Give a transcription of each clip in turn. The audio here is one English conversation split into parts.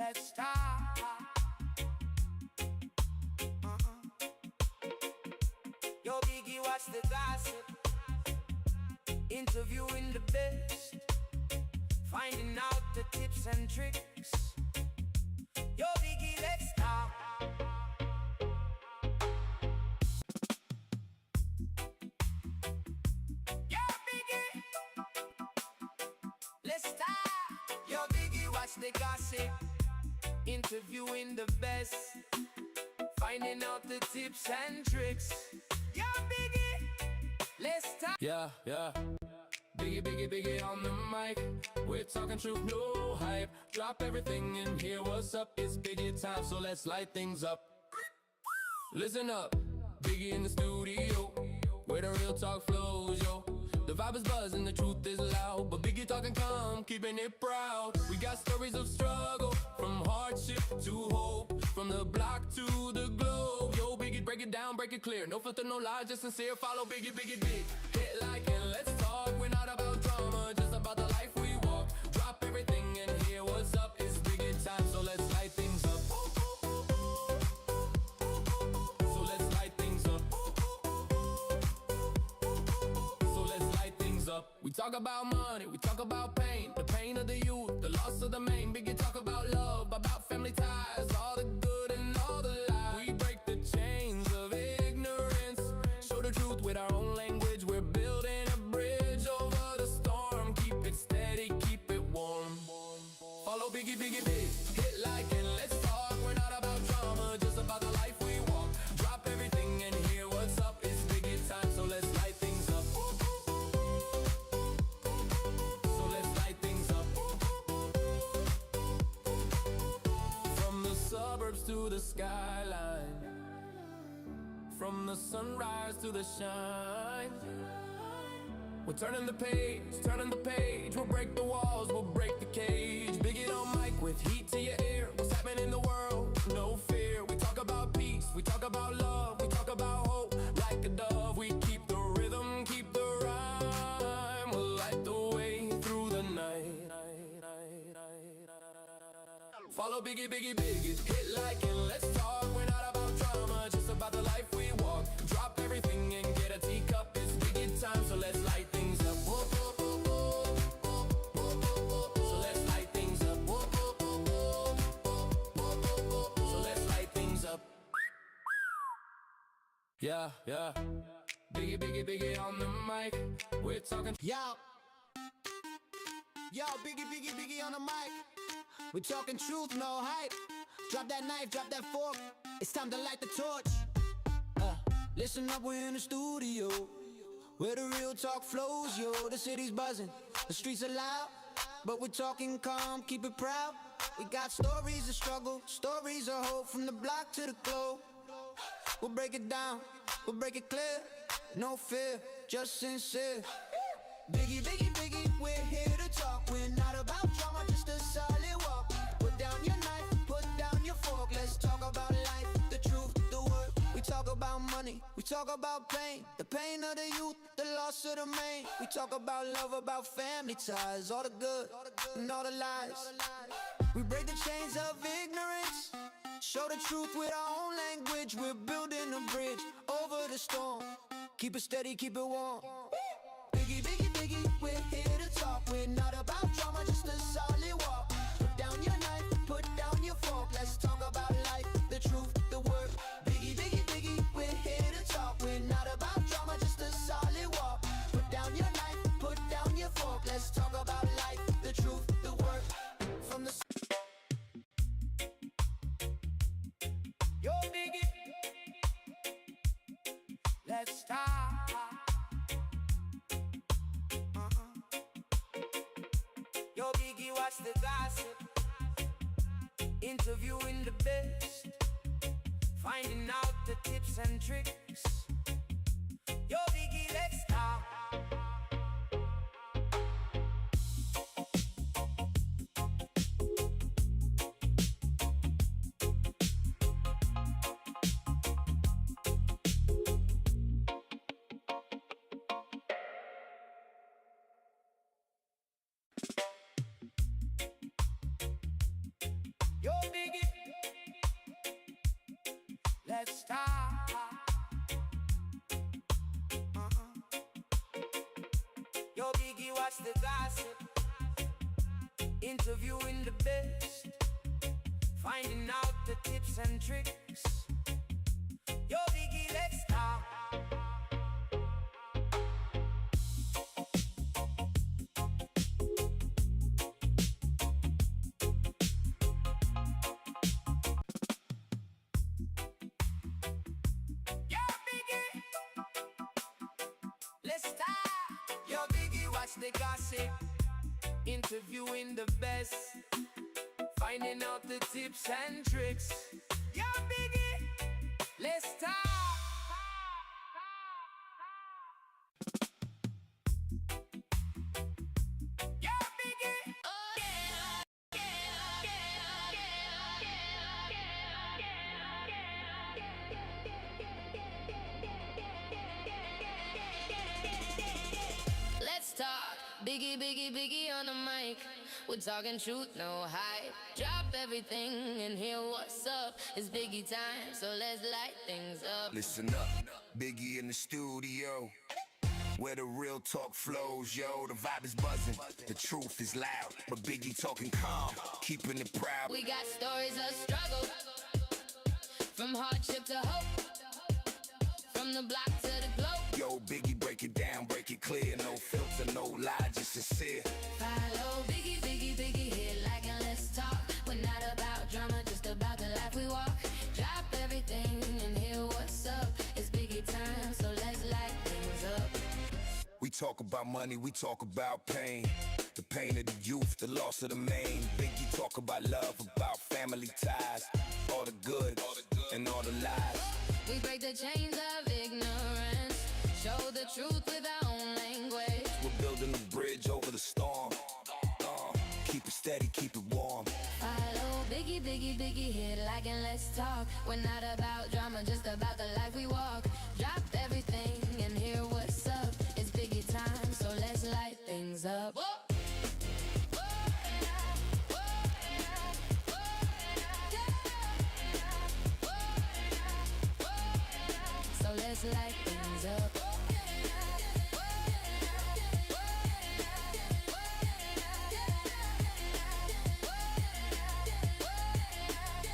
Let's start. Yo, Biggie, watch the gossip. Interviewing the best, finding out the tips and tricks. Yo, Biggie, let's start. Yo, Biggie, let's start. Yo, Biggie, watch the gossip. Interviewing the best, finding out the tips and tricks. Yo, Biggie, let's start. Yeah. Biggie on the mic. We're talking truth, no hype. Drop everything and hear what's up. It's Biggie time, so let's light things up. Listen up, Biggie in the studio, where the real talk flows, yo. The vibe is buzzing, the truth is loud, but Biggie talking calm, keeping it proud. We got stories of struggle, from hardship to hope, from the block to the globe. Yo, Biggie, break it down, break it clear. No filter, no lies, just sincere. Follow Biggie, big. Hit like and let's talk. We're not about drama, just about the life we walk. Drop everything and hear what's up. It's Biggie time, so let's light things up. So let's light things up. So let's light things up. We talk about money, we talk about pain, the pain of the youth, the loss of the main. Biggie talk about love, about family ties, all the good and all the lies. We break the chains of ignorance, show the truth with our own language. We're building a bridge over the storm. Keep it steady, keep it warm. Follow Biggie, big. Hit like and let's talk. We're not about drama, just about the life we walk. Drop everything and hear what's up. It's Biggie time, so let's light things up. So let's light things up. From the suburbs to the skyline, from the sunrise to the shine. We're turning the page, we'll break the walls, we'll break the cage. Biggie on mic with heat to your ear. What's happening in the world? No fear. We talk about peace, we talk about love, we talk about hope. Like a dove, we keep the rhythm, keep the rhyme. We'll light the way through the night. Follow Biggie, big. Hit like and let's talk. We're not about drama, just about the life we walk. Drop everything and get a teacup. It's Biggie time, so let's light things up. So let's light things up. So let's light things up. Yeah. Biggie on the mic. We're talking. Yo, Biggie on the mic. We're talking truth, no hype. Drop that knife, drop that fork. It's time to light the torch. Listen up, we're in the studio, where the real talk flows, yo. The city's buzzing, the streets are loud, but we're talking calm, keep it proud. We got stories of struggle, stories of hope, from the block to the globe. We'll break it down, we'll break it clear. No fear, just sincere. Biggie, we're here to talk. We're not about drama, just a solid walk. Put down your knife, put down your fork. Let's talk about life, the truth, the work. We talk about money, we talk about pain, the pain of the youth, the loss of the main. We talk about love, about family ties, all the good and all the lies. We break the chains of ignorance, show the truth with our own language. We're building a bridge over the storm. Keep it steady, keep it warm. Biggie, we're here to talk. We're not about drama, just a solid walk. Put down your knife, put down your fork. Let's talk about life, the truth, the work. Biggie, we're here to talk. We're not about drama, just a solid walk. Put down your knife, put down your fork. Let's talk about life, the truth, the work. From the Yo, Biggie, let's start. Yo, Biggie, watch the gossip. Interviewing the best, finding out the tips and tricks. Yo, Biggie, let's start. Yo, Biggie, let's start. Yo, Biggie, watch the gossip, interviewing the best, finding out the tips and tricks. Yo, Biggie, let's talk. Yo, Biggie, let's talk. Yo, Biggie, watch the gossip, interviewing the best, finding out the tips and tricks. Yo, Biggie, let's talk. Yo, Biggie. Let's talk. Biggie, Biggie, Biggie on the mic. We're talking truth, no hype. Drop everything and hear what's up. It's Biggie time, so let's light things up. Listen up, Biggie in the studio, where the real talk flows, yo. The vibe is buzzing, the truth is loud, but Biggie talking calm, keeping it proud. We got stories of struggle, from hardship to hope, from the block to the globe. Yo, Biggie, break it down, break it clear. No filter, no lie, just sincere. Follow Biggie, Biggie, Biggie, hit like and let's talk. We're not about drama, just about the life we walk. Drop everything and hear what's up. It's Biggie time, so let's light things up. We talk about money, we talk about pain. The pain of the youth, the loss of the main. Biggie talk about love, about family ties. All the good and all the lies. We break the chains of ignorance, show the truth with our own language. We're building a bridge over the storm. Keep it steady, keep it warm. Follow Biggie, Biggie, Biggie, hit like and let's talk. We're not about drama, just about the life we walk. Drop everything and hear what's up. It's Biggie time, so let's light things up. So let's light things up.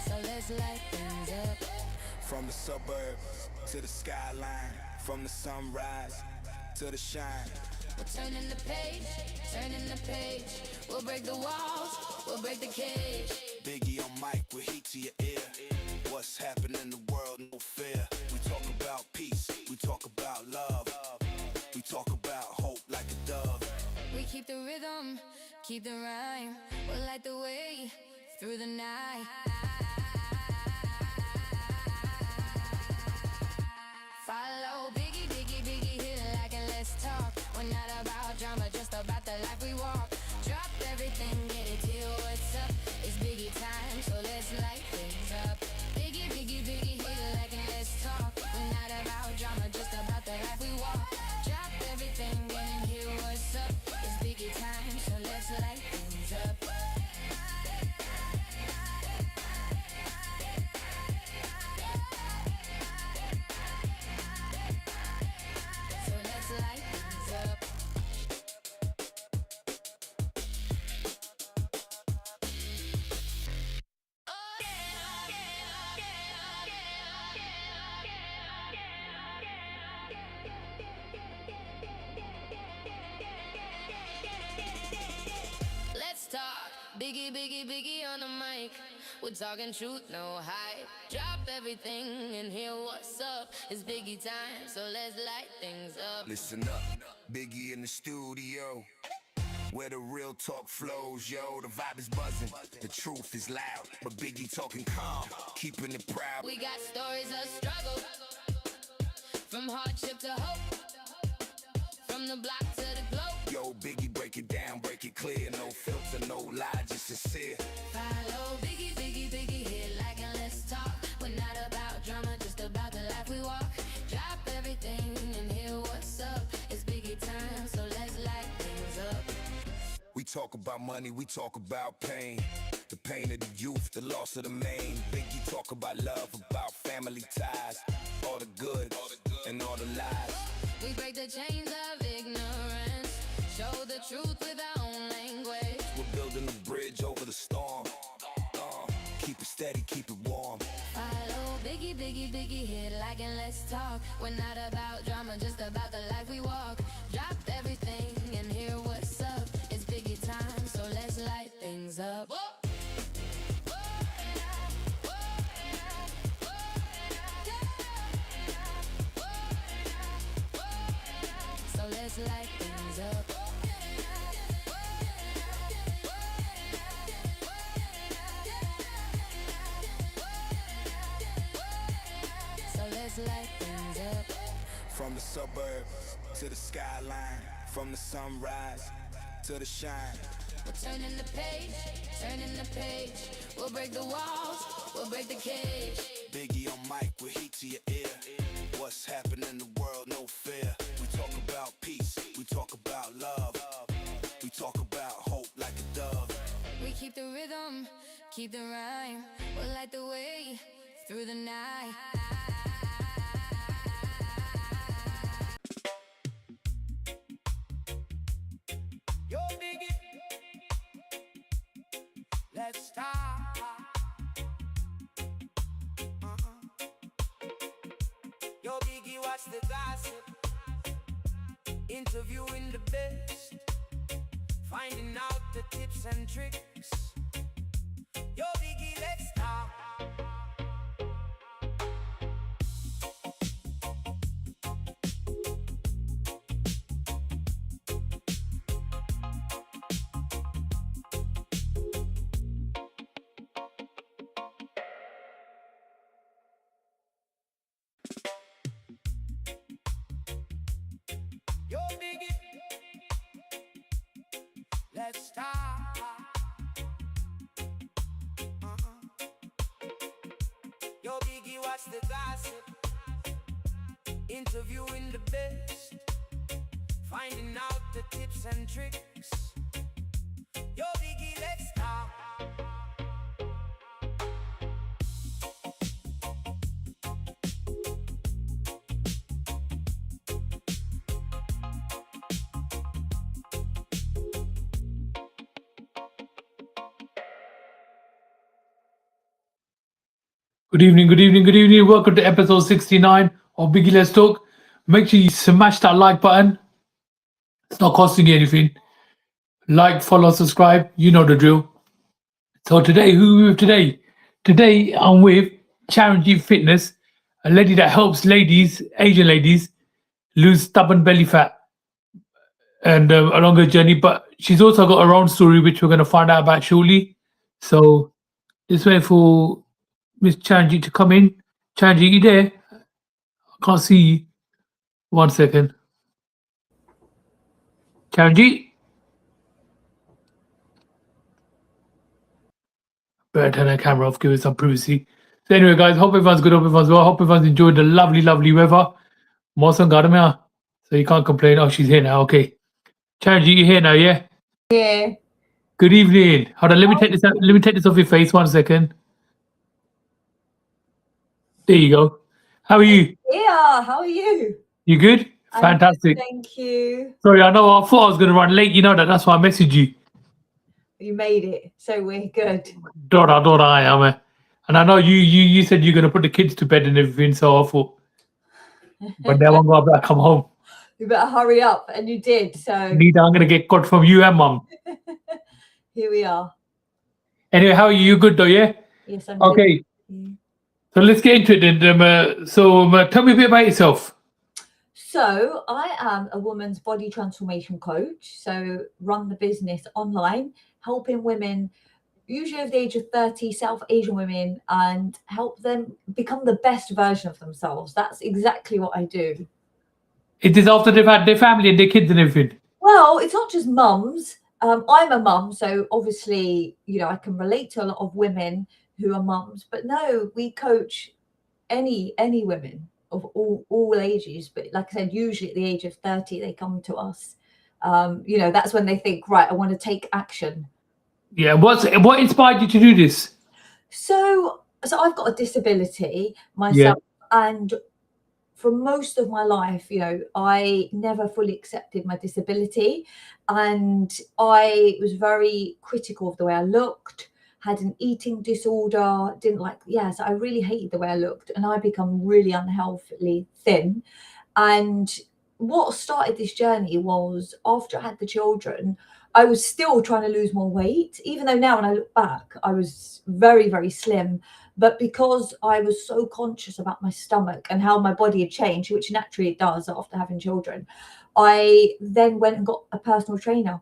So let's light things up. From the suburb to the skyline, from the sunrise to the shine. We're turning the page, turning the page. We'll break the walls, we'll break the cage. Biggie on mic with heat to your ear. What's happening in the world, no fear. We talk about peace, we talk about love. We talk about hope like a dove. We keep the rhythm, keep the rhyme. We'll light the way through the night. Follow Biggie, Biggie, Biggie, hit like and let's talk. We're not about drama, just about the life we walk. Drop everything, get it till what's up. It's Biggie time, so let's light things up. Biggie, Biggie, Biggie, hit like and let's talk. We're not about drama, just about the life we walk. Drop everything and hear what's up. It's Biggie time, so let's light things up. So let's light things up. Let's talk. Biggie, Biggie, Biggie on the mic. We're talking truth, no hype. Drop everything and hear what's up. It's Biggie time, so let's light things up. Listen up, Biggie in the studio, where the real talk flows, yo. The vibe is buzzing, the truth is loud, but Biggie talking calm, keeping it proud. We got stories of struggle, from hardship to hope, from the block to the globe. Yo, Biggie, break it down, break it clear. No filter, no lie, just sincere. Follow Biggie, Biggie, Biggie, hit like and let's talk. We're not about drama, just about the life we walk. Drop everything and hear what's up. It's Biggie time, so let's light things up. We talk about money, we talk about pain. The pain of the youth, the loss of the main. Biggie talk about love, about family ties, all the good and all the lies. We break the chains of ignorance, show the truth with our own language. We're building a bridge over the storm. Keep it steady, keep it warm. Follow Biggie, Biggie, Biggie, hit like and let's talk. We're not about drama, just about the life we walk. Drop everything and hear what's up. It's Biggie time, so let's light things up. So let's light things up. So let's light things up. From the suburbs to the skyline, from the sunrise to the shine. We're turning the page, turning the page. We'll break the walls, we'll break the cage. Biggie on mic with heat to your ear. What's happening in the world, no fear. We talk about peace, we talk about love. We talk about hope like a dove. We keep the rhythm, keep the rhyme. We'll light the way through the night. Yo, Biggie, let's start. Yo, Biggie, what's the gossip? Interviewing the best, finding out the tips and tricks. Yo, Biggie, let's start. Yo, Biggie, let's start. Yo, Biggie, what's the gossip? Interviewing the best, finding out the tips and tricks. Yo, Biggie, let's start. Good evening, good evening, good evening. Welcome to episode 69 of Biggie Let's Talk. Make sure you smash that like button. It's not costing you anything. Like, follow, subscribe. You know the drill. So today, who are we with today? Today, I'm with Charanjit Fitness, a lady that helps ladies, Asian ladies, lose stubborn belly fat and along her journey. But she's also got her own story, which we're going to find out about shortly. So this way for Miss Charanjit to come in. Charanjit, you there? I can't see you. 1 second. Charanjit? Better turn the camera off, give us some privacy. So anyway, guys, hope everyone's good, hope everyone's well. Hope everyone's enjoyed the lovely, lovely weather. Mawsam garden mein, so you can't complain. Oh, she's here now. Okay. Charanjit, you're here now, yeah? Yeah. Good evening. Hold on, let me take this out. Let me take this off your face. 1 second. There you go. How are you? Yeah, how are you? You good? I'm good, Fantastic. thank you. Sorry, I know I thought I was going to run late. You know that. That's why I messaged you. You made it, so we're good. Dora, I am. And I know you said you're going to put the kids to bed and everything, so I thought, but now I'm going to come home. You better hurry up, and you did. So Neither I'm going to get caught from you and mum. here we are. Anyway, how are you? You good though, yeah? Yes, I'm Okay. good. Yeah. So let's get into it then. Tell me a bit about yourself. So I am a woman's body transformation coach. So run the business online, helping women, usually over the age of 30, South Asian women, and help them become the best version of themselves. That's exactly what I do. It is after they've had their family and their kids and everything. Well, it's not just mums. I'm a mum, so obviously, I can relate to a lot of women who are mums. But no, we coach any women of all ages. But like I said, usually at the age of 30, they come to us. That's when they think, right, I want to take action. Yeah. What inspired you to do this? So I've got a disability Yeah. myself, and for most of my life, I never fully accepted my disability, and I was very critical of the way I looked, had an eating disorder, didn't like, so I really hated the way I looked, and I become really unhealthily thin. And what started this journey was after I had the children, I was still trying to lose more weight, even though now when I look back, I was very, very slim. But because I was so conscious about my stomach and how my body had changed, which naturally it does after having children, I then went and got a personal trainer.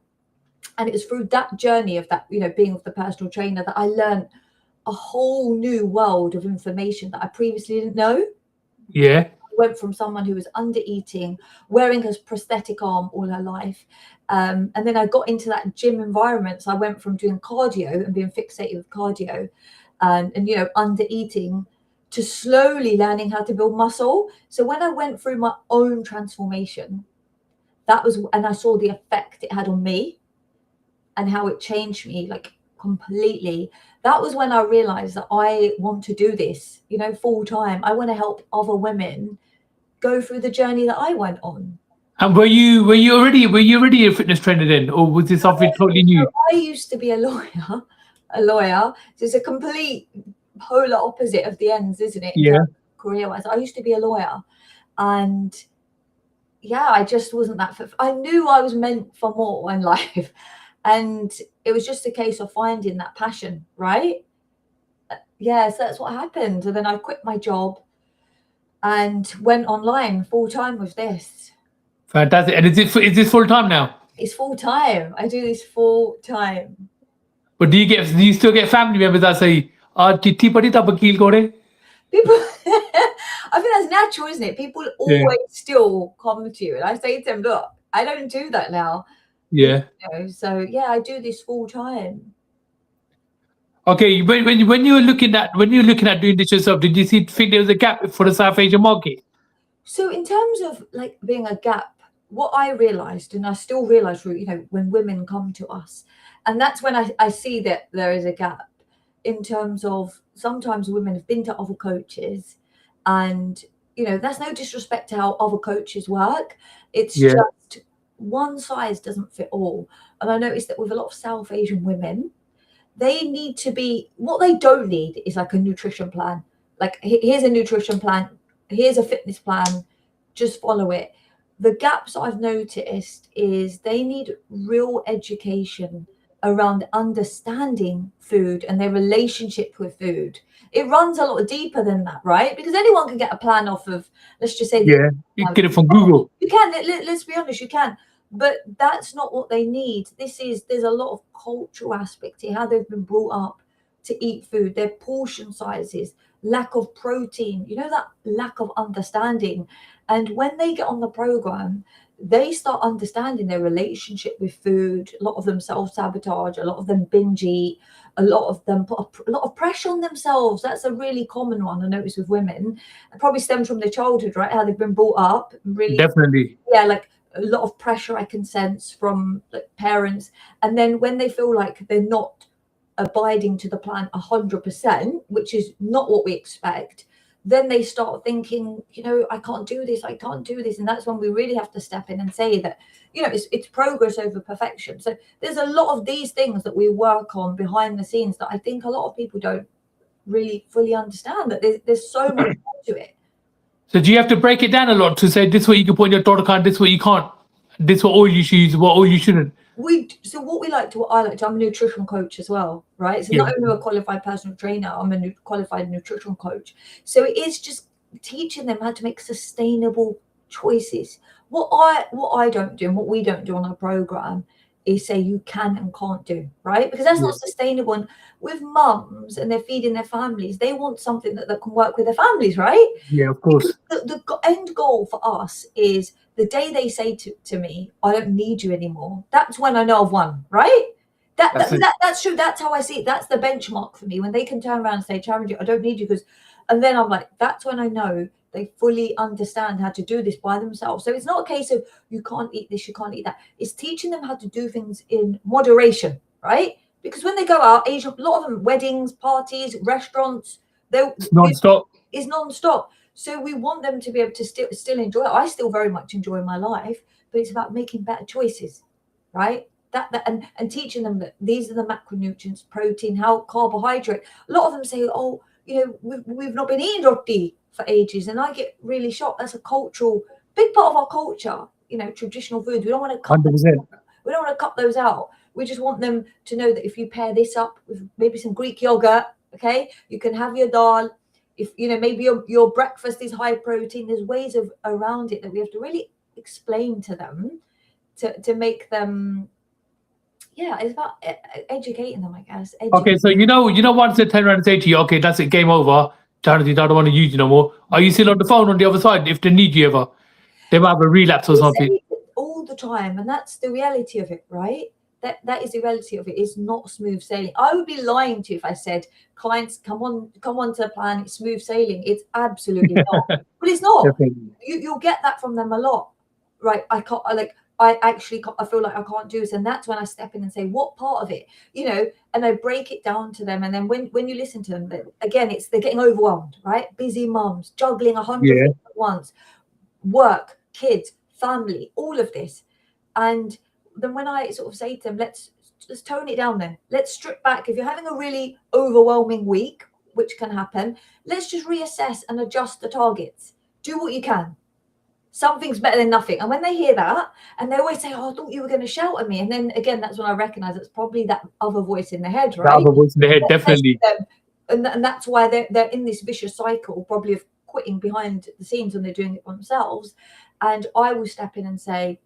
And it was through that journey of that, being with the personal trainer, that I learned a whole new world of information that I previously didn't know. Yeah. Went from someone who was under eating, wearing a prosthetic arm all her life. And then I got into that gym environment. So I went from doing cardio and being fixated with cardio and under eating to slowly learning how to build muscle. So when I went through my own transformation, and I saw the effect it had on me and how it changed me like completely. That was when I realized that I want to do this, full time. I want to help other women go through the journey that I went on. And were you already a fitness trainer then, or was this something totally new? I used to be a lawyer. So it's a complete polar opposite of the ends, isn't it? Yeah. Career-wise, I used to be a lawyer, and I just wasn't that fit. I knew I was meant for more in life, and it was just a case of finding that passion, right? So that's what happened. And then I quit my job and went online full time with this. Fantastic. And is this full time now? It's full time. I do this full time. But do you still get family members that say, "Chitti padi ta vakil kore"? People, I think that's natural, isn't it? People Yeah. always still come to you, and I say to them, "Look, I don't do that now." Yeah. So I do this full time. Okay. When you were looking at doing this yourself, did you think there was a gap for the South Asian market? So in terms of like being a gap, what I realized, and I still realize, when women come to us, and that's when I see that there is a gap in terms of sometimes women have been to other coaches, and that's no disrespect to how other coaches work. It's Yeah. just one size doesn't fit all. And I noticed that with a lot of South Asian women, they need to be, what they don't need is like a nutrition plan. Like, here's a nutrition plan, here's a fitness plan, just follow it. The gaps I've noticed is they need real education around understanding food and their relationship with food. It runs a lot deeper than that, right? Because anyone can get a plan off of, let's just say, Yeah. You can get it from Google. you can. Let's be honest, you can. But that's not what they need. There's a lot of cultural aspect here, how they've been brought up to eat food, their portion sizes, lack of protein, that lack of understanding. And when they get on the program, they start understanding their relationship with food. A lot of them self-sabotage, a lot of them binge eat, a lot of them put a lot of pressure on themselves. That's a really common one I notice with women. It probably stems from their childhood, right? How they've been brought up. Really, Definitely. like a lot of pressure I can sense from parents. And then when they feel like they're not abiding to the plan 100%, which is not what we expect, then they start thinking, I can't do this, and that's when we really have to step in and say that, it's progress over perfection. So there's a lot of these things that we work on behind the scenes that I think a lot of people don't really fully understand, that there's so much more to it. So do you have to break it down a lot to say this way you can put in your daughter card, this way you can't, this what oil you should use, what oil you shouldn't? I like to, I'm a nutrition coach as well, right? So not only a qualified personal trainer, I'm a qualified nutrition coach. So it is just teaching them how to make sustainable choices. What I don't do and what we don't do on our program is say you can and can't do, right? Because that's not sustainable. And with mums and they're feeding their families, they want something that can work with their families, right? Yeah, of course. The end goal for us is the day they say to me, I don't need you anymore. That's when I know I've won, right? That's true. That's how I see it. That's the benchmark for me. When they can turn around and say, Charanjit, I don't need you, and then I'm like, that's when I know they fully understand how to do this by themselves. So it's not a case of you can't eat this, you can't eat that. It's teaching them how to do things in moderation, right? because when they go out, a lot of them, weddings, parties, restaurants, It's non-stop. is non-stop. So we want them to be able to still enjoy it. I still very much enjoy my life, but it's about making better choices, right? And teaching them that these are the macronutrients, protein, how carbohydrate. A lot of them say, oh, we've not been eating roti for ages, and I get really shocked. That's a cultural big part of our culture. Traditional foods. We don't want to cut. 100%. We don't want to cut those out. We just want them to know that if you pair this up with maybe some Greek yogurt, okay, you can have your dal. If maybe your breakfast is high protein, there's ways around it that we have to really explain to them to make them. Yeah, it's about educating them, I guess. Okay, so once they turn around and say to you, okay, that's it, game over, Charanjit, I don't want to use you no more. Are you still on the phone on the other side if they need you ever? They might have a relapse or something. All the time, and that's the reality of it, right? That is the reality of it. It's not smooth sailing. I would be lying to you if I said clients come on to a plan, it's smooth sailing. It's absolutely not. But it's not. You'll get that from them a lot, right? I feel like I can't do this, and that's when I step in and say, what part of it, and I break it down to them. And then when you listen to them, again, they're getting overwhelmed, right? Busy mums juggling 100 things at once, work, kids, family, all of this. And then when I sort of say to them, let's tone it down then. Let's strip back. If you're having a really overwhelming week, which can happen, let's just reassess and adjust the targets. Do what you can. Something's better than nothing. And when they hear that, and they always say, oh, I thought you were going to shout at me. And then again, that's when I recognize it's probably that other voice in the head, right? That other voice in the head, definitely. And that's why they're in this vicious cycle, probably of quitting behind the scenes when they're doing it for themselves. And I will step in and say,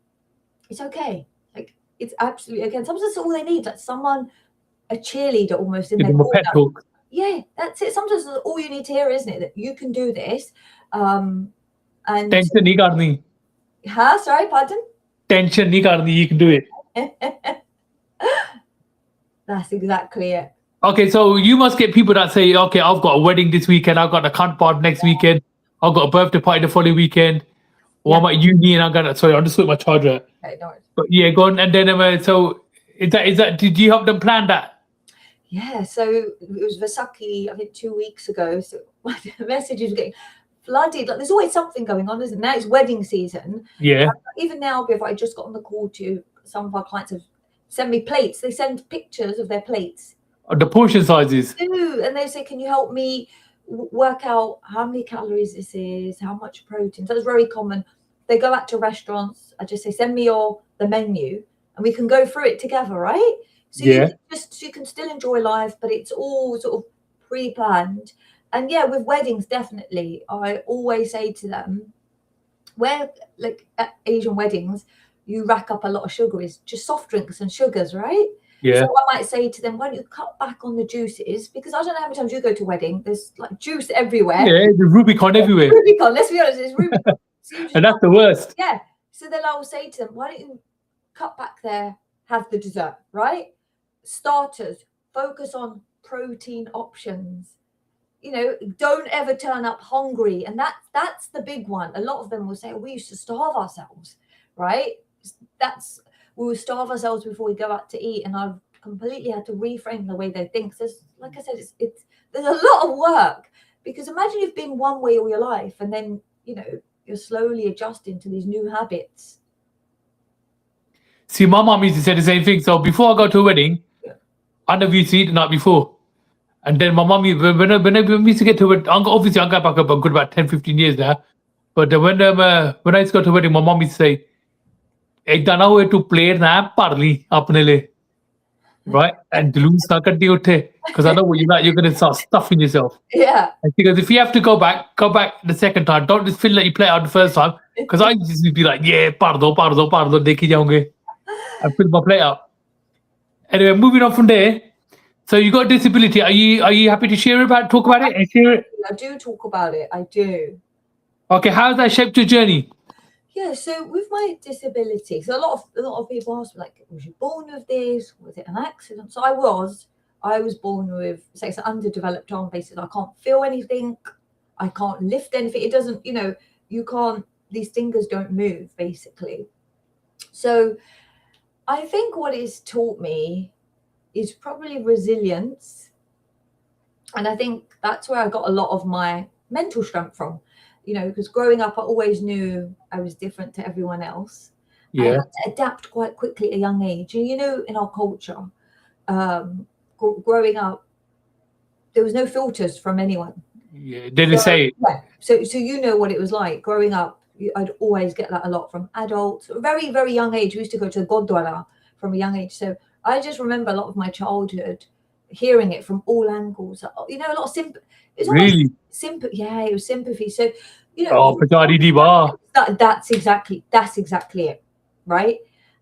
it's okay. Like, it's absolutely okay. And sometimes that's all they need. Like a cheerleader almost in their corner. Pep talk. Yeah, that's it. Sometimes that's all you need to hear, isn't it? That you can do this. And Tension nahi karni. Sorry, pardon? Tension nahi karni. You can do it. That's exactly it. Okay, so you must get people that say, okay, I've got a wedding this weekend, I've got a cunt part next weekend, I've got a birthday party the following weekend, or I'm at uni and I got it. Sorry, I'll just put my charger. Okay, no worries. But yeah, go on. And then, so is that? Did you help them plan that? Yeah, so it was Vasaki, I think 2 weeks ago. So my messages were getting flooded. Like, there's always something going on, isn't there? Now it's wedding season. Yeah. Even now, if I just got on the call to some of our clients have sent me plates. They send pictures of their plates. The portion sizes. They do, and they say, can you help me work out how many calories this is, how much protein? So it's very common. They go out to restaurants. I just say, send me the menu, and we can go through it together, right? So you can still enjoy life, but it's all sort of pre-planned. And yeah, with weddings, definitely, I always say to them, where like at Asian weddings, you rack up a lot of sugar, is just soft drinks and sugars, right? Yeah. So I might say to them, why don't you cut back on the juices? Because I don't know how many times you go to a wedding, there's like juice everywhere. Yeah, the Rubicon everywhere. Rubicon, let's be honest, it's Rubicon. So and that's the worst. Yeah. So then I will say to them, why don't you cut back there, have the dessert, right? Starters, focus on protein options. You know, don't ever turn up hungry. And that's the big one. A lot of them will say, we used to starve ourselves, right? We will starve ourselves before we go out to eat. And I've completely had to reframe the way they think. So like I said, there's a lot of work, because imagine you've been one way all your life, and then, you know, you're slowly adjusting to these new habits. See, my mom used to say the same thing. So before I go to a wedding, I never used to eat the night before. And then my mom, when we used to get to it, obviously I got back up a good about 10, 15 years now. But when I used to go to a wedding, my mom used to say, "Ek dana hoye to plate na parli apne le." Right? And delusions na kaddi utthe. Because I know what you're going to start stuffing yourself. Yeah. Because if you have to go back the second time. Don't just feel like you play out the first time. Because I used to be like, yeah, pardo, dekhi jaunge. I fill my plate up. Anyway, moving on from there. So you got a disability. Are you happy to talk about it and share it? I do talk about it. I do. Okay, how has that shaped your journey? Yeah, so with my disability, so a lot of people ask me, like, was you born with this? Was it an accident? So I was born with, say, it's an underdeveloped arm. Basically, I can't feel anything. I can't lift anything. It doesn't, you can't, these fingers don't move, basically. So I think what it's taught me is probably resilience. And I think that's where I got a lot of my mental strength from, you know, because growing up, I always knew I was different to everyone else. I Yeah. had to adapt quite quickly at a young age. And, you know, in our culture, growing up, there was no filters from anyone. Yeah. Did they say it? Yeah. So you know what it was like growing up. I'd always get that a lot from adults. Very, very young age. We used to go to the Gurdwara from a young age. So I just remember a lot of my childhood hearing it from all angles. You know, a lot of sympathy. It's almost Really? sympathy. Yeah, it was sympathy. So, you Oh, know, Pachari di ba. that's exactly it, right?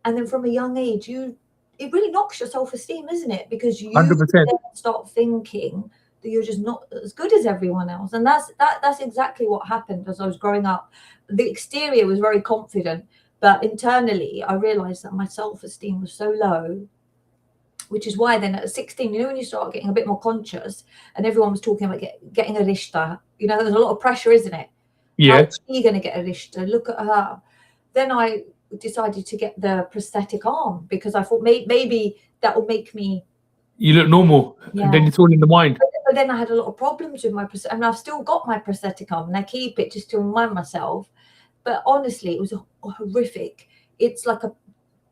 And then from a young age, it really knocks your self-esteem, isn't it? Because you 100%. then start thinking that you're just not as good as everyone else. And that's exactly what happened as I was growing up. The exterior was very confident, but internally I realized that my self-esteem was so low, which is why then at 16, you know, when you start getting a bit more conscious and everyone was talking about getting a rishta, you know, there's a lot of pressure, isn't it? How Yeah. is she going to get a rishta? Look at her. Then I decided to get the prosthetic arm because I thought maybe that will make me. You look normal. Yeah. And then it's all in the mind. But then I had a lot of problems with my prosthetic, and I've still got my prosthetic arm, and I keep it just to remind myself. But honestly, it was horrific. It's like a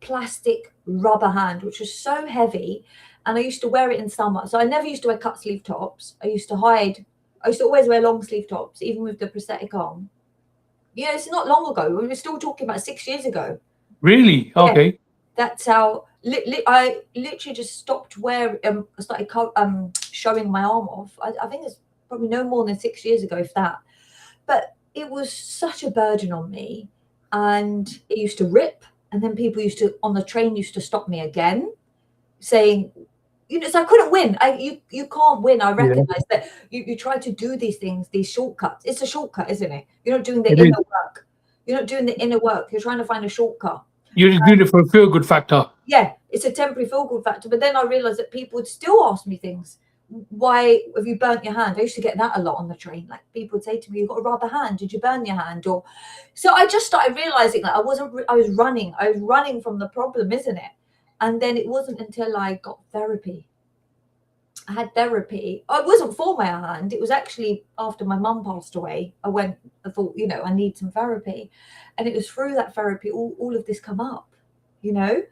plastic rubber hand, which was so heavy, and I used to wear it in summer. So I never used to wear cut sleeve tops. I used to always wear long sleeve tops, even with the prosthetic arm. Yeah, it's not long ago. We were still talking about 6 years ago. Really? Yeah. Okay. That's how I literally just stopped wearing. Started showing my arm off. I think it's probably no more than 6 years ago, if that. But it was such a burden on me, and it used to rip. And then people on the train used to stop me again, saying, you know, so I couldn't win. You can't win. I recognize that you try to do these things, these shortcuts. It's a shortcut, isn't it? You're not doing the inner work. You're not doing the inner work. You're trying to find a shortcut. You're just doing it for a feel good factor. Yeah, it's a temporary feel good factor. But then I realized that people would still ask me things. Why have you burnt your hand? I used to get that a lot on the train. Like people would say to me, "You've got a rubber hand. Did you burn your hand?" Or so I just started realizing that I was running from the problem, isn't it? And then it wasn't until I got therapy. I had therapy. It wasn't for my hand. It was actually after my mum passed away. I thought, you know, I need some therapy. And it was through that therapy, all of this come up, you know,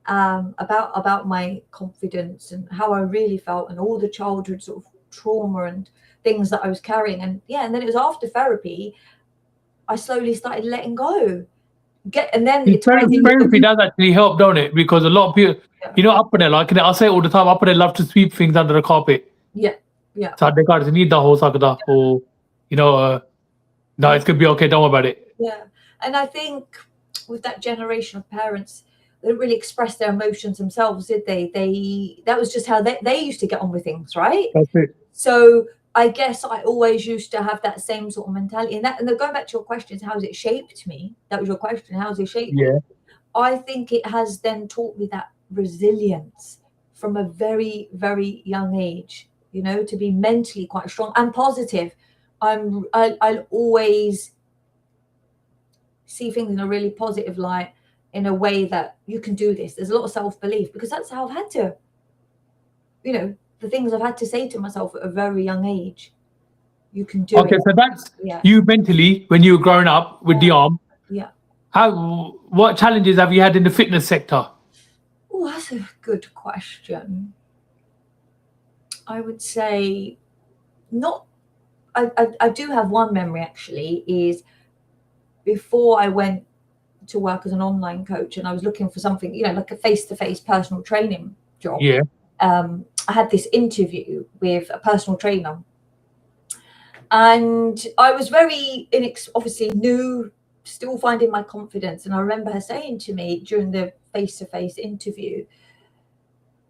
about my confidence and how I really felt and all the childhood sort of trauma and things that I was carrying. And yeah, and then it was after therapy, I slowly started letting go. Therapy does actually help, don't it? Because a lot of people, you know, up there, like I say all the time, up there love to sweep things under the carpet. Yeah, yeah. Sadde ghar se nahi ho sakda, or you know, no, it's gonna be okay. Don't worry about it. Yeah, and I think with that generation of parents, they didn't really express their emotions themselves, did they? That was just how they used to get on with things, right? That's it. So I guess I always used to have that same sort of mentality. And then going back to your questions, how has it shaped me? That was your question. How has it shaped me? I think it has then taught me that resilience from a very, very young age, you know, to be mentally quite strong and positive. I'll always see things in a really positive light, in a way that you can do this. There's a lot of self-belief because that's how I've had to, you know, the things I've had to say to myself at a very young age. You can do it. Okay, so that's you mentally when you were growing up with the arm. Yeah. What challenges have you had in the fitness sector? Oh, that's a good question. I would say not. I do have one memory actually, is before I went to work as an online coach and I was looking for something, you know, like a face-to-face personal training job. Yeah. I had this interview with a personal trainer, and I was very obviously new, still finding my confidence. And I remember her saying to me during the face-to-face interview,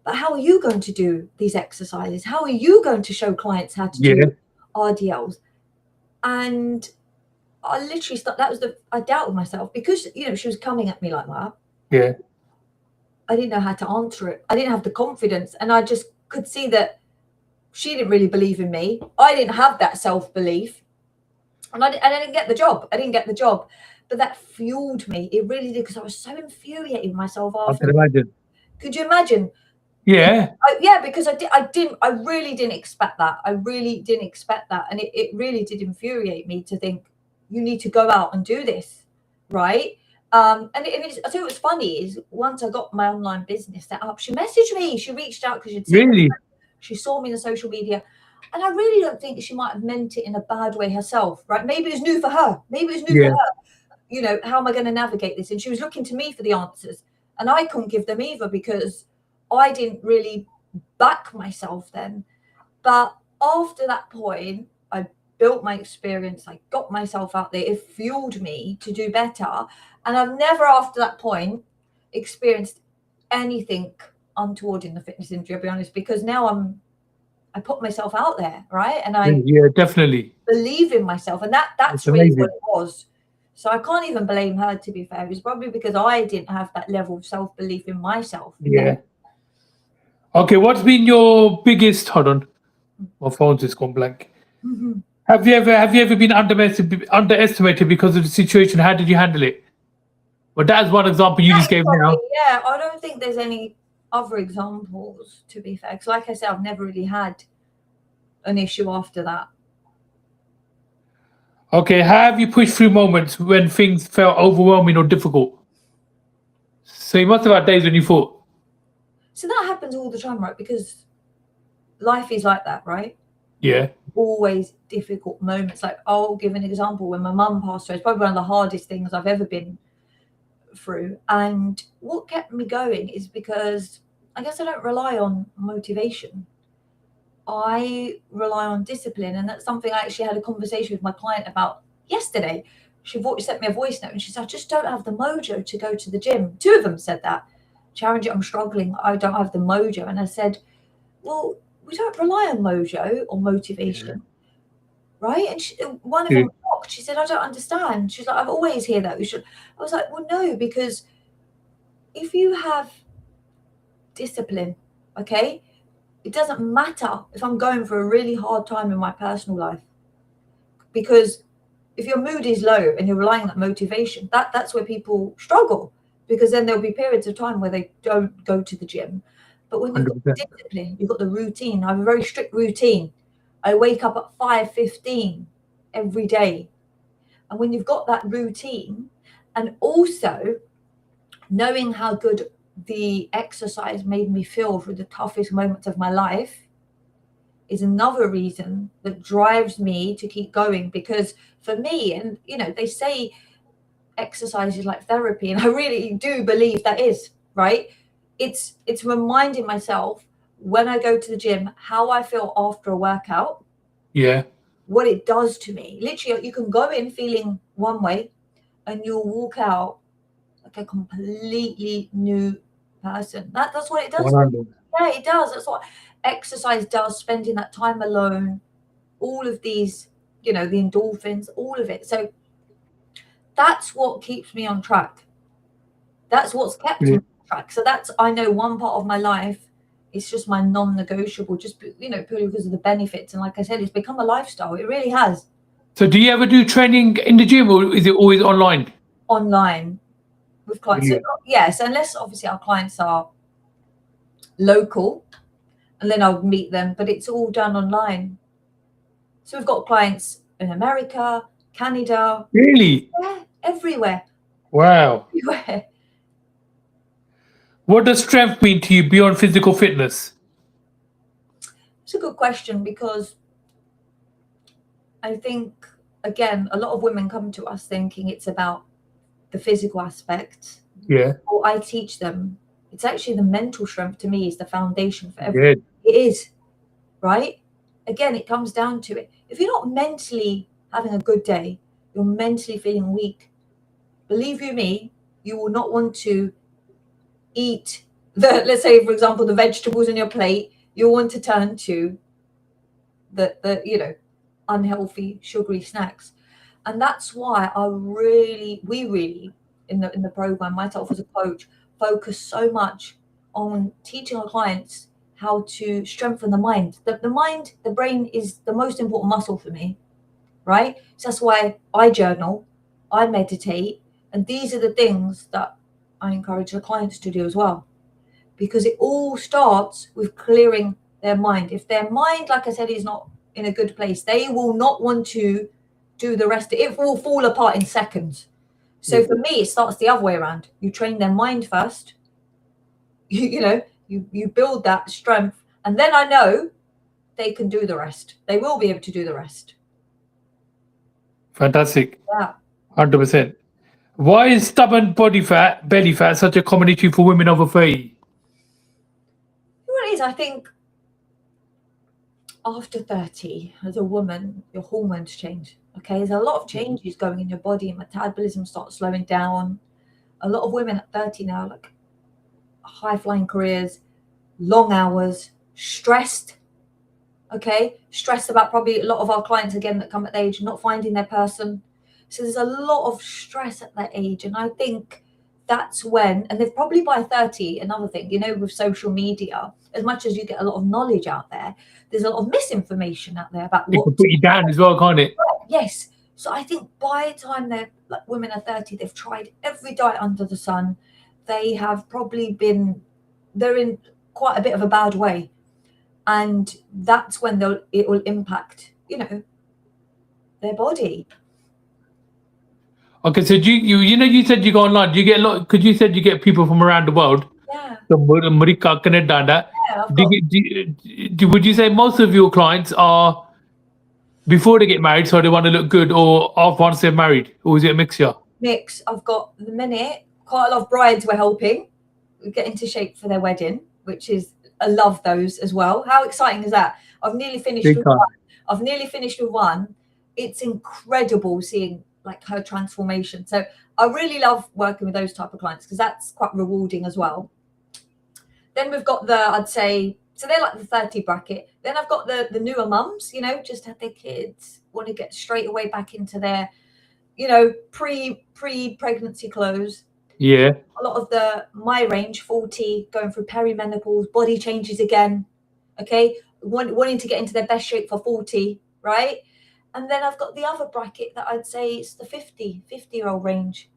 "But how are you going to do these exercises? How are you going to show clients how to do RDLs?" And I literally I doubted myself because, you know, she was coming at me like that. Yeah. I didn't know how to answer it. I didn't have the confidence, and I just could see that she didn't really believe in me. I didn't have that self-belief, and I didn't get the job. But that fueled me. It really did, because I was so infuriated with myself after. I can imagine. Could you imagine Yeah. Because I really didn't expect that. I really didn't expect that. And it really did infuriate me to think you need to go out and do this, right? I think what's funny is once I got my online business set up, she messaged me, she reached out because she'd seen Really? she saw me in the social media. And I really don't think she might have meant it in a bad way herself, right? Maybe it was new for her. Maybe it was new for Yeah. her. How am I going to navigate this? And she was looking to me for the answers. And I couldn't give them either because I didn't really back myself then. But after that point, I built my experience, I got myself out there, it fueled me to do better. And I've never after that point experienced anything untoward in the fitness industry, I'll be honest, because now I put myself out there, right? And I Yeah, definitely. believe in myself. And that's It's really amazing. what it was. So I can't even blame her, to be fair. It's probably because I didn't have that level of self-belief in myself. Yeah. Okay, what's been your biggest, hold on, my phone's just gone blank. Have you ever been underestimated because of the situation? How did you handle it? Well, that's one example you just gave now. Yeah, I don't think there's any other examples, to be fair. Because like I said, I've never really had an issue after that. Okay, have you pushed through moments when things felt overwhelming or difficult? So you must have had days when you thought, So that happens all the time, right? Because life is like that, right? yeah, Always difficult moments. Like I'll give an example. When my mum passed away, it's probably one of the hardest things I've ever been through. And what kept me going is because I guess I don't rely on motivation. I rely on discipline. And that's something I actually had a conversation with my client about yesterday. She sent me a voice note and she said, I just don't have the mojo to go to the gym. Two of them said that. Charanjit, I'm struggling. I don't have the mojo. And I said, well, we don't rely on mojo or motivation, right? And one of them mocked. She said, I don't understand. She's like, I've always heard that. I was like, well, no, because if you have discipline, okay, it doesn't matter if I'm going through a really hard time in my personal life. Because if your mood is low and you're relying on that motivation, that's where people struggle. Because then there'll be periods of time where they don't go to the gym. But when you've got 100%. discipline, you've got the routine. I have a very strict routine. I wake up at 5:15 every day. And when you've got that routine, and also knowing how good the exercise made me feel through the toughest moments of my life, is another reason that drives me to keep going. Because for me, and they say exercise is like therapy, and I really do believe that is, right? It's reminding myself when I go to the gym how I feel after a workout, Yeah. what it does to me. Literally, you can go in feeling one way and you'll walk out like a completely new person. That's what it does. 100. Yeah, it does. That's what exercise does, spending that time alone, all of these, the endorphins, all of it. So that's what keeps me on track. That's what's kept me on track. So I know one part of my life, it's just my non-negotiable, just, purely because of the benefits. And like I said, it's become a lifestyle. It really has. So do you ever do training in the gym or is it always online? Online with clients. Brilliant. So, yes, unless obviously our clients are local, and then I'll meet them, but it's all done online. So we've got clients in America, Canada. Really? Yeah, everywhere. Wow. Everywhere. What does strength mean to you beyond physical fitness? It's a good question, because I think, again, a lot of women come to us thinking it's about the physical aspect. Yeah. Or I teach them. It's actually the mental strength, to me, is the foundation for everything. Yeah. It is, right? Again, it comes down to it. If you're not mentally having a good day, you're mentally feeling weak, believe you me, you will not want to eat let's say, for example, the vegetables on your plate. You'll want to turn to the unhealthy sugary snacks. And that's why we really in the program, myself as a coach, focus so much on teaching our clients how to strengthen the mind. The mind, the brain is the most important muscle for me, right? So that's why I journal, I meditate, and these are the things that I encourage the clients to do as well. because it all starts with clearing their mind. If their mind, like I said, is not in a good place, they will not want to do the rest. It will fall apart in seconds. So for me, it starts the other way around. You train their mind first. You build that strength, and then I know they can do the rest. They will be able to do the rest. Fantastic. Yeah. 100%. Why is stubborn belly fat, such a common issue for women over 30? What it is, I think after 30, as a woman, your hormones change. Okay, there's a lot of changes going in your body, metabolism starts slowing down. A lot of women at 30 now, like high flying careers, long hours, stressed. Okay, stressed about probably a lot of our clients again that come at the age not finding their person. So there's a lot of stress at that age, and I think that's when, and they've probably by 30, another thing, with social media, as much as you get a lot of knowledge out there, there's a lot of misinformation out there about It what can put you down as well, can't it? Yes. So I think by the time they're like women are 30, they've tried every diet under the sun. They have probably they're in quite a bit of a bad way. And that's when it will impact, their body. Okay, so you said you go online. Do you get a lot? Because you said you get people from around the world. Yeah. So America, Canada, and that. Yeah, I've got, Would you say most of your clients are before they get married, so they want to look good, or after once they're married, or is it a mixture? mix. I've got the minute quite a lot of brides we're helping get into shape for their wedding, which is, I love those as well. How exciting is that? I've nearly finished Big with time. one. I've nearly finished with one. It's incredible seeing like her transformation. So I really love working with those type of clients because that's quite rewarding as well. Then we've got I'd say, so they're like the 30 bracket. Then I've got the newer mums, just had their kids, want to get straight away back into their, pre-pregnancy clothes. Yeah. A lot of my range, 40, going through perimenopause, body changes again. Okay. Wanting to get into their best shape for 40, right? And then I've got the other bracket that I'd say it's the 50-year-old range,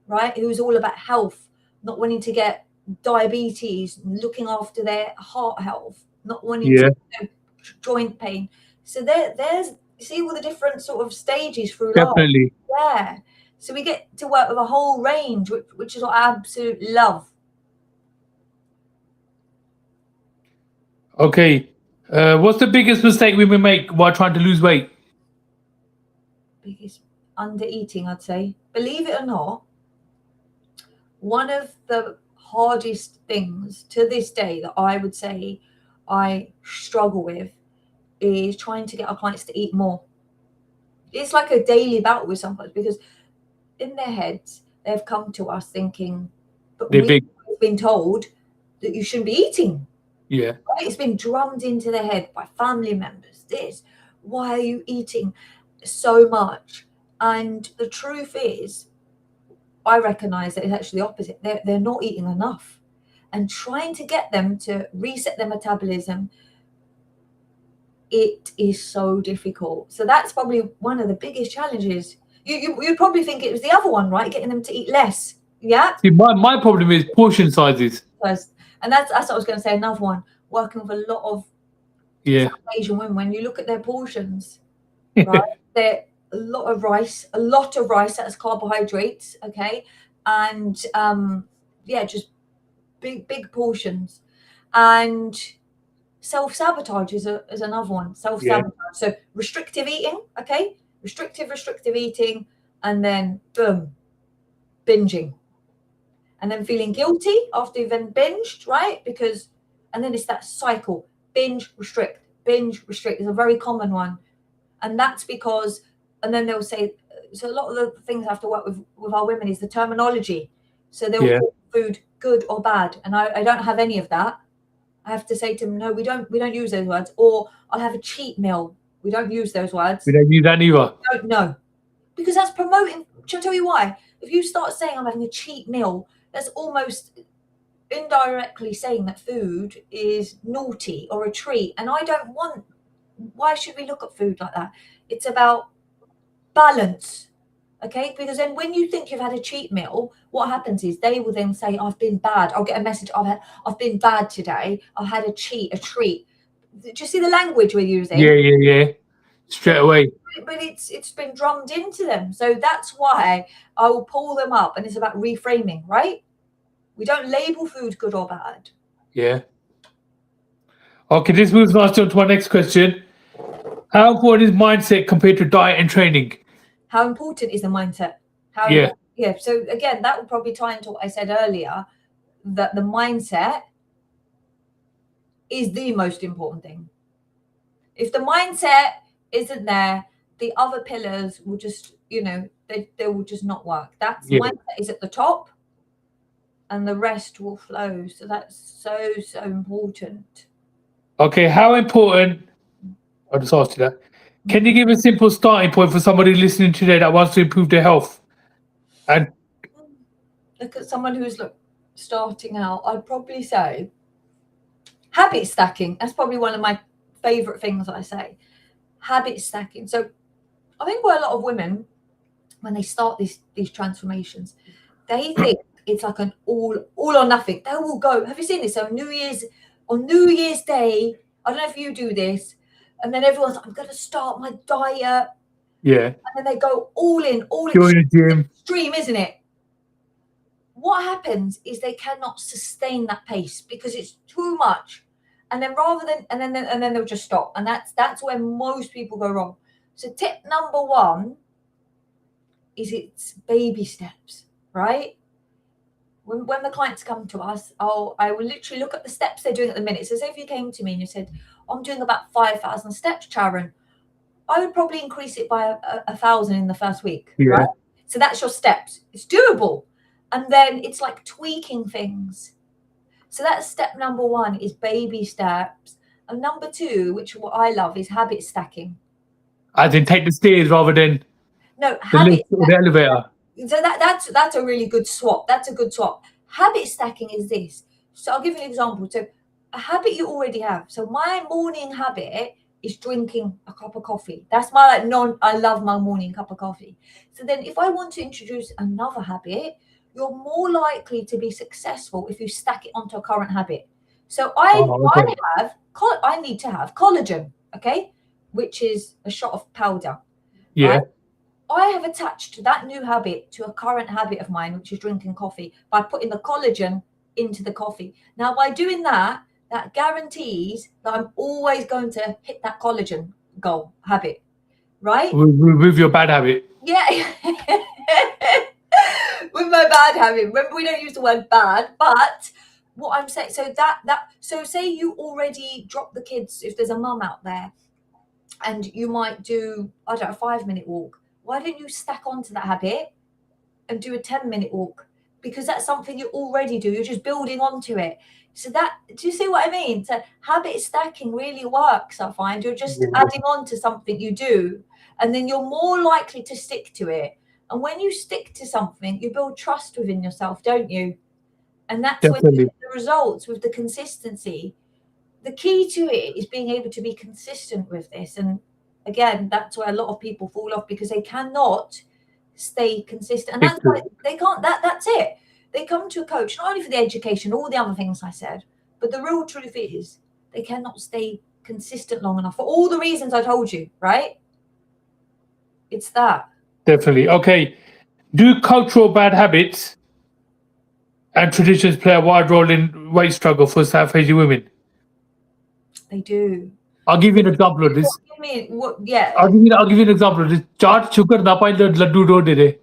right? Who's all about health, not wanting to get diabetes, looking after their heart health, not wanting to joint pain. So there's, you see all the different sort of stages through life. Definitely. Yeah. So we get to work with a whole range, which is what I absolutely love. Okay. What's the biggest mistake women make while trying to lose weight? Biggest under eating, I'd say. Believe it or not, one of the hardest things to this day that I would say I struggle with is trying to get our clients to eat more. It's like a daily battle with some clients because in their heads, they've come to us thinking, but we've been told that you shouldn't be eating. Yeah. Right? It's been drummed into their head by family members. Why are you eating so much? And the truth is, I recognize that it's actually the opposite. They're not eating enough. And trying to get them to reset their metabolism, it is so difficult. So that's probably one of the biggest challenges. You'd probably think it was the other one, right? Getting them to eat less. Yeah. See, my problem is portion sizes. And that's what I was going to say. Another one, working with a lot of Asian women. When you look at their portions, right? They're a lot of rice. That's carbohydrates. Okay, and just big portions. And self-sabotage is another one. Self-sabotage. So restrictive eating. Okay, restrictive eating, and then boom, binging. And then feeling guilty after you've then binged, right? And then it's that cycle, binge, restrict. Is a very common one. And that's because, and then they'll say, so a lot of the things I have to work with our women is the terminology. So they'll call food good or bad. And I don't have any of that. I have to say to them, no, we don't use those words. Or I'll have a cheat meal. We don't use those words. We don't use that either. No. Because that's promoting. Shall I tell you why? If you start saying I'm having a cheat meal, that's almost indirectly saying that food is naughty or a treat. And I don't want, why should we look at food like that? It's about balance. Okay, because then when you think you've had a cheat meal, what happens is they will then say, I've been bad. I'll get a message, I've been bad today. I've had a treat. Do you see the language we're using? Yeah. Straight away. But it's been drummed into them. So that's why I will pull them up, and it's about reframing, right? We don't label food good or bad. Yeah. Okay, this moves us on to our next question. How important is mindset compared to diet and training? How important is the mindset? Yeah. So again, that will probably tie into what I said earlier, that the mindset is the most important thing. If the mindset isn't there, the other pillars will just, they will just not work. That's mindset is at the top, and the rest will flow. So that's so important. Okay, how important? I just asked you that. Can you give a simple starting point for somebody listening today that wants to improve their health? And Look at someone who's starting out. I'd probably say habit stacking. That's probably one of my favorite things I say. Habit stacking. So I think where a lot of women, when they start these transformations, they think it's like an all or nothing. They will go. Have you seen this? So on New Year's Day, I don't know if you do this, and then everyone's like, I'm going to start my diet. yeah, And then they go all in, join the gym. Extreme, isn't it? What happens is they cannot sustain that pace because it's too much. And then and then they'll just stop. And that's where most people go wrong. So tip number one is it's baby steps, right? When the clients come to us, I will literally look at the steps they're doing at the minute. So say if you came to me and you said, I'm doing about 5,000 steps, Charan, I would probably increase it by 1,000 in the first week, right? So that's your steps. It's doable. And then it's like tweaking things. So that's step number one is baby steps. And number two, which what I love, is habit stacking. As in take the stairs rather than the elevator. So that's a really good swap. That's a good swap. Habit stacking is this. So I'll give you an example. So a habit you already have. So my morning habit is drinking a cup of coffee. That's my I love my morning cup of coffee. So then if I want to introduce another habit, you're more likely to be successful if you stack it onto a current habit. So I need to have collagen, okay, which is a shot of powder. Yeah. Right? I have attached that new habit to a current habit of mine, which is drinking coffee, by putting the collagen into the coffee. Now, by doing that, that guarantees that I'm always going to hit that collagen goal habit, right? With your bad habit. Yeah. With my bad habit. Remember, we don't use the word bad, but what I'm saying, so say you already drop the kids, if there's a mum out there, and you might do, I don't know, a 5-minute walk. Why don't you stack onto that habit and do a 10-minute walk? Because that's something you already do. You're just building onto it. So do you see what I mean? So habit stacking really works, I find. You're just adding on to something you do, and then you're more likely to stick to it. And when you stick to something, you build trust within yourself, don't you? And that's when you get the results with the consistency. The key to it is being able to be consistent with this. And again, that's where a lot of people fall off, because they cannot stay consistent. And that's why they can't, that's it. They come to a coach, not only for the education, all the other things I said, but the real truth is they cannot stay consistent long enough for all the reasons I told you, right? It's that. Definitely. Okay. Do cultural bad habits and traditions play a wide role in weight struggle for South Asian women? They do. I'll give you an example of this. Yeah. I'll give you an example of this. Chaat sugar na pai laddu do de.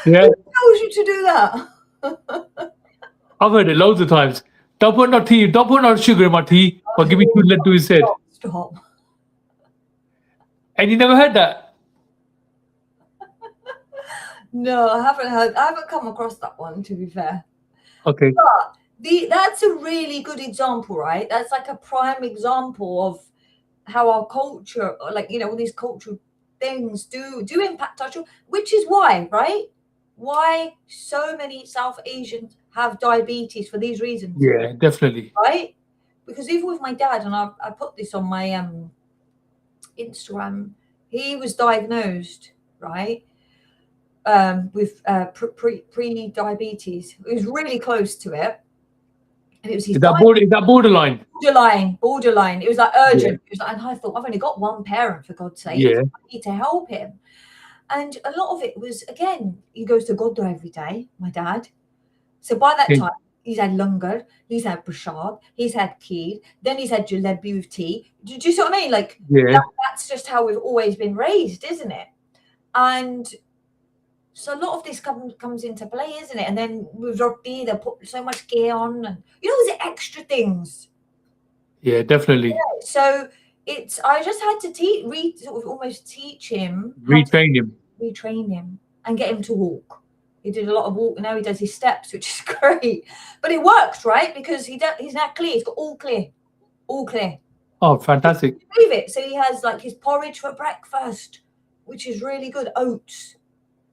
Yeah. Who tells you to do that? I've heard it loads of times. Don't put no tea, don't put no sugar in my tea, but give me 2 laddu instead. Stop. And you never heard that? No, I haven't come across that one, to be fair. Okay. But that's a really good example, right? That's like a prime example of how our culture, all these cultural things do impact our children, which is why, right? Why so many South Asians have diabetes, for these reasons. Yeah, definitely. Right? Because even with my dad, and I put this on my Instagram, he was diagnosed, right, with pre-diabetes. He was really close to it. And it was his Is that borderline? borderline. It was like urgent. It was like, and I thought, I've only got one parent, for God's sake. Yeah. I need to help him. And a lot of it was, again, he goes to God every day, my dad. So by that time, he's had langar, he's had prashad, he's had kheer, then he's had jalebi with tea. Do you see what I mean? Like, that's just how we've always been raised, isn't it? And so a lot of this comes into play, isn't it? And then with roti, they put so much ghee on, and the extra things. Yeah, definitely. Yeah, so I just had to almost teach him, retrain him, and get him to walk. He did a lot of walk. Now he does his steps, which is great. But it works, right? Because he's now clear. He's got all clear. Oh, fantastic! Believe it. So he has like his porridge for breakfast, which is really good. Oats.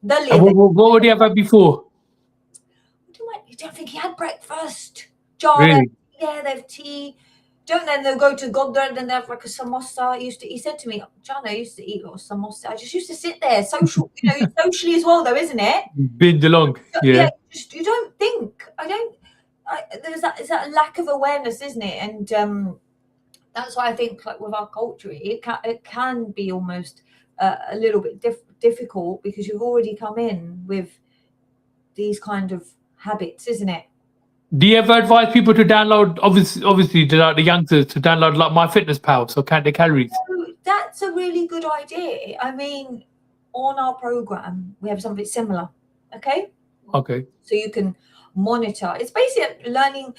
And what would he have had before? You don't think he had breakfast? Jar. Really? Yeah, they have tea. Then they'll go to Godra, then they have like a samosa. He said to me, John, I used to eat a lot of samosa. I just used to sit there, social, socially as well, though, isn't it? Binge along. So, yeah. You don't think. There's that lack of awareness, isn't it? And that's why I think, like with our culture, it can be almost a little bit difficult, because you've already come in with these kind of habits, isn't it? Do you ever advise people to download, obviously the youngsters, to download like MyFitnessPal, so count their calories? So that's a really good idea. I mean, on our program, we have something similar. Okay. So you can monitor. It's basically learning,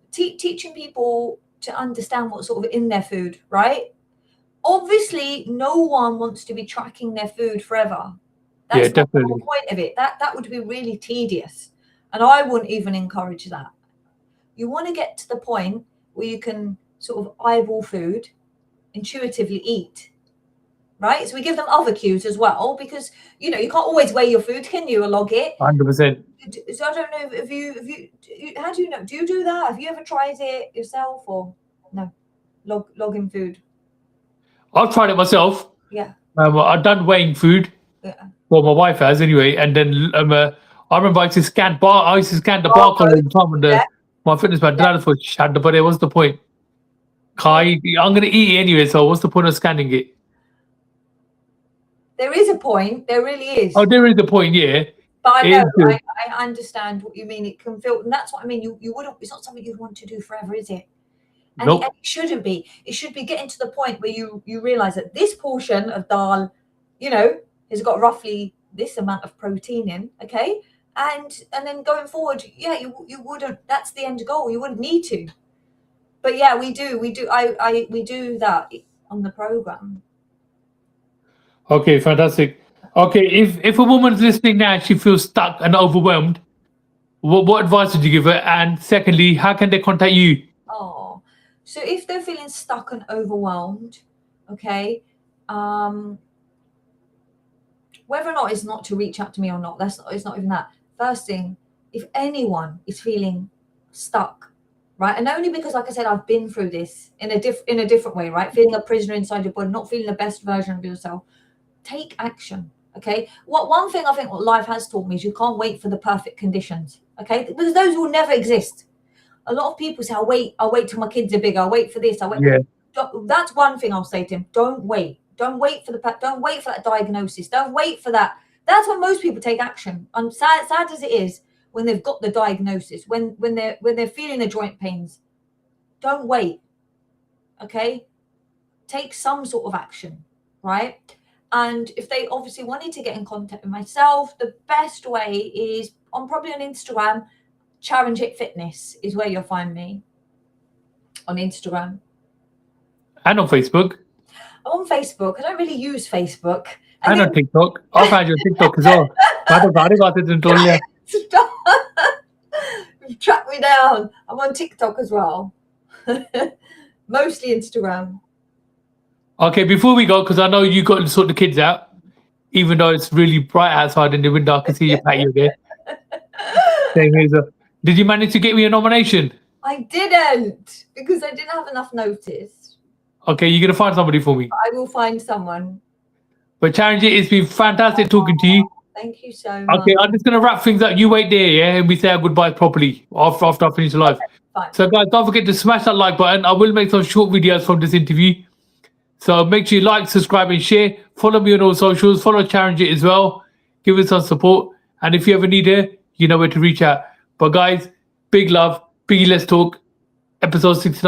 teaching people to understand what's sort of in their food, right? Obviously, no one wants to be tracking their food forever. That's definitely the point of it. That would be really tedious. And I wouldn't even encourage that. You want to get to the point where you can sort of eyeball food, intuitively eat, right? So we give them other cues as well, because, you can't always weigh your food, can you, or log it? 100%. So I don't know if you, how do you know? Do you do that? Have you ever tried it yourself, or no? Logging food? I've tried it myself. Yeah. I've done weighing food. Yeah. Well, my wife has anyway. And then I remember I used to scan the barcode all the time on the MyFitnessPal. I thought, shut up, but what's the point? I'm going to eat it anyway, so what's the point of scanning it? There is a point. There really is. Oh, there is a point, yeah. But I know, I understand what you mean. It can feel, and that's what I mean. You wouldn't. It's not something you want to do forever, is it? And nope. It shouldn't be. It should be getting to the point where you realize that this portion of dal, has got roughly this amount of protein in. Okay. And then going forward, you wouldn't. That's the end goal. You wouldn't need to. But yeah, we do. We do that on the program. Okay, fantastic. Okay, if a woman's listening now, she feels stuck and overwhelmed, what advice would you give her? And secondly, how can they contact you? Oh, so if they're feeling stuck and overwhelmed, okay, whether or not it's not to reach out to me or not, it's not even that. First thing, if anyone is feeling stuck, right, and only because, like I said, I've been through this in a different way, right, feeling a prisoner inside your body, not feeling the best version of yourself, take action. Okay, one thing I think what life has taught me is you can't wait for the perfect conditions. Okay, because those will never exist. A lot of people say, I'll wait till my kids are bigger, I'll wait for this, I'll wait. Yeah. That's one thing I'll say to him. Don't wait for that diagnosis, don't wait for that. That's when most people take action. And sad as it is, when they've got the diagnosis, when they're feeling the joint pains, don't wait. Okay, take some sort of action, right? And if they obviously wanted to get in contact with myself, the best way is probably on Instagram. Charanjit Fitness is where you'll find me on Instagram. And on Facebook. I'm on Facebook. I don't really use Facebook. And on TikTok. I've had your TikTok as well. You've tracked me down. I'm on TikTok as well. Mostly Instagram. Okay, before we go, because I know you got to sort the kids out, even though it's really bright outside in the window, I can see your patio there. Did you manage to get me a nomination? I didn't, because I didn't have enough notice. Okay, you're going to find somebody for me. I will find someone. But Charanjit, it's been fantastic talking to you. Thank you so much. Okay, I'm just gonna wrap things up. You wait there, yeah, and we say our goodbye properly after I finish the live. Fine. So guys, don't forget to smash that like button. I will make some short videos from this interview. So make sure you like, subscribe, and share. Follow me on all socials. Follow Charanjit as well. Give us some support. And if you ever need her, you know where to reach out. But guys, big love. Biggie, let's talk. Episode 69.